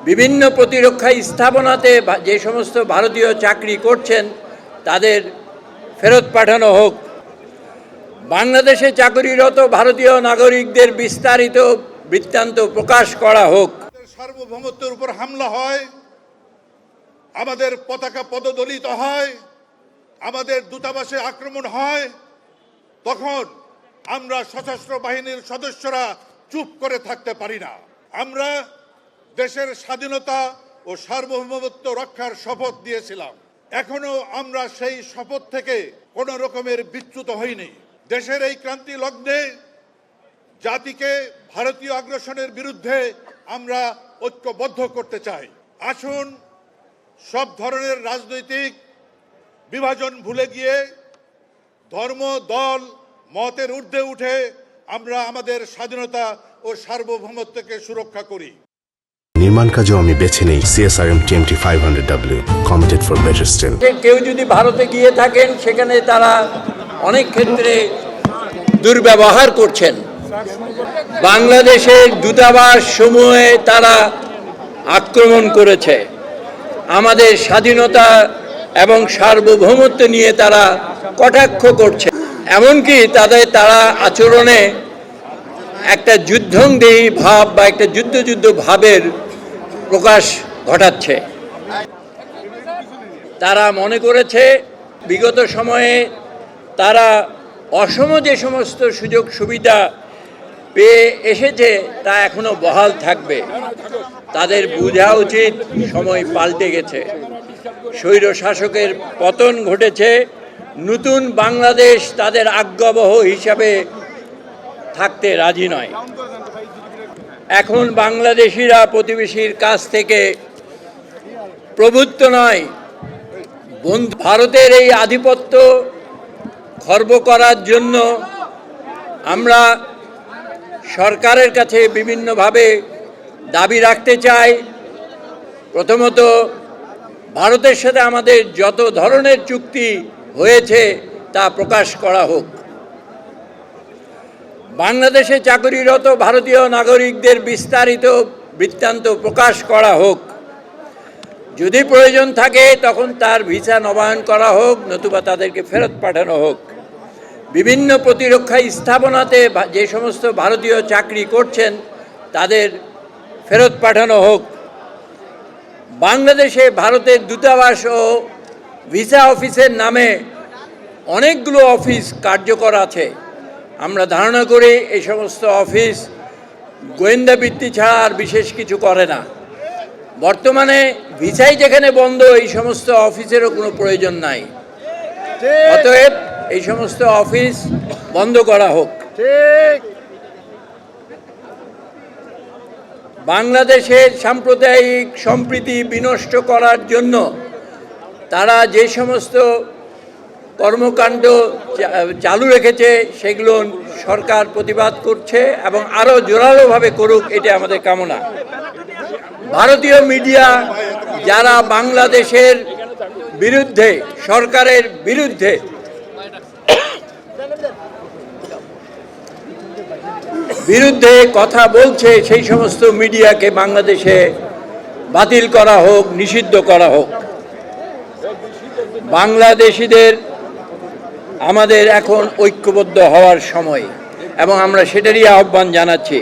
বিভিন্ন প্রতিরক্ষা স্থাপনাতে যে সমস্ত ভারতীয় চাকরি করছেন তাদের ফেরত পাঠানো হোক। বাংলাদেশে চাকরিরত ভারতীয় নাগরিকদের বিস্তারিত বৃত্তান্ত প্রকাশ করা হোক। সার্বভৌমত্বের উপর হামলা হয়, আমাদের পতাকা পদদলিত হয়, আমাদের দূতাবাসে আক্রমণ হয়, তখন আমরা সশস্ত্র বাহিনীর সদস্যরা চুপ করে থাকতে পারি না। আমরা দেশের স্বাধীনতা ও সার্বভৌমত্ব রক্ষার শপথ দিয়েছিলাম। এখনো আমরা সেই শপথ থেকে কোনো রকমের বিচ্যুত হইনি। দেশের এই ক্রান্তি লগ্নে জাতিকে ভারতীয় আগ্রাসনের বিরুদ্ধে আমরা ঐক্যবদ্ধ করতে চাই। আসুন সব ধরনের রাজনৈতিক বিভাজন ভুলে গিয়ে ধর্ম, দল, মতের ঊর্ধ্বে উঠে আমরা আমাদের স্বাধীনতা ও সার্বভৌমত্বকে সুরক্ষা করি। নির্মাণ কাজেও আমি বেছে নেই CSRM TMT 500W, committed for better still। কেউ যদি ভারতে গিয়ে থাকেন সেখানে তারা অনেক ক্ষেত্রে দুর্ব্যবহার করছেন। বাংলাদেশের দূতাবাস সমূহে তারা আক্রমণ করেছে। আমাদের স্বাধীনতা এবং সার্বভৌমত্ব নিয়ে তারা কটাক্ষ করছে। এমনকি তারা আচরণে একটা যুদ্ধংদেহী ভাব বা একটা যুদ্ধ ভাবের প্রকাশ ঘটাচ্ছে। তারা মনে করেছে বিগত সময়ে তারা অসম যে সমস্ত সুযোগ সুবিধা পেয়ে এসেছে তা এখনো বহাল থাকবে। তাদের বোঝা উচিত সময় পাল্টে গেছে, স্বৈর শাসকের পতন ঘটেছে। নতুন বাংলাদেশ তাদের আজ্ঞাবহ হিসাবে থাকতে রাজি নয়। এখন বাংলাদেশিরা প্রতিবেশীর কাছ থেকে প্রভুত্ব নয়, ভারতের এই আধিপত্য খর্ব করার জন্য আমরা সরকারের কাছে বিভিন্নভাবে দাবি রাখতে চাই। প্রথমত, ভারতের সাথে আমাদের যত ধরনের চুক্তি হয়েছে তা প্রকাশ করা হোক। বাংলাদেশে চাকরিরত ভারতীয় নাগরিকদের বিস্তারিত বৃত্তান্ত প্রকাশ করা হোক। যদি প্রয়োজন থাকে তখন তার ভিসা নবায়ন করা হোক, নতুবা তাদেরকে ফেরত পাঠানো হোক। বিভিন্ন প্রতিরক্ষা স্থাপনাতে যে সমস্ত ভারতীয় চাকরি করছেন তাদের ফেরত পাঠানো হোক। বাংলাদেশে ভারতের দূতাবাস ও ভিসা অফিসের নামে অনেকগুলো অফিস কার্যকর আছে। আমরা ধারণা করি এই সমস্ত অফিস গোয়েন্দা বৃত্তি ছাড়া আর বিশেষ কিছু করে না। বর্তমানে ভিসাই যেখানে বন্ধ, এই সমস্ত অফিসেরও কোনো প্রয়োজন নাই। অতএব এই সমস্ত অফিস বন্ধ করা হোক। বাংলাদেশের সাম্প্রদায়িক সম্প্রীতি বিনষ্ট করার জন্য তারা যে সমস্ত কর্মকাণ্ড চালু রেখেছে সেগুলো সরকার প্রতিবাদ করছে এবং আরও জোরালোভাবে করুক, এটা আমাদের কামনা। ভারতীয় মিডিয়া যারা বাংলাদেশের বিরুদ্ধে, সরকারের বিরুদ্ধে কথা বলছে, সেই সমস্ত মিডিয়াকে বাংলাদেশে বাতিল করা হোক, নিষিদ্ধ করা হোক। বাংলাদেশিদের আমাদের এখন ঐক্যবদ্ধ হওয়ার সময় এবং আমরা সেটারই আহ্বান জানাচ্ছি।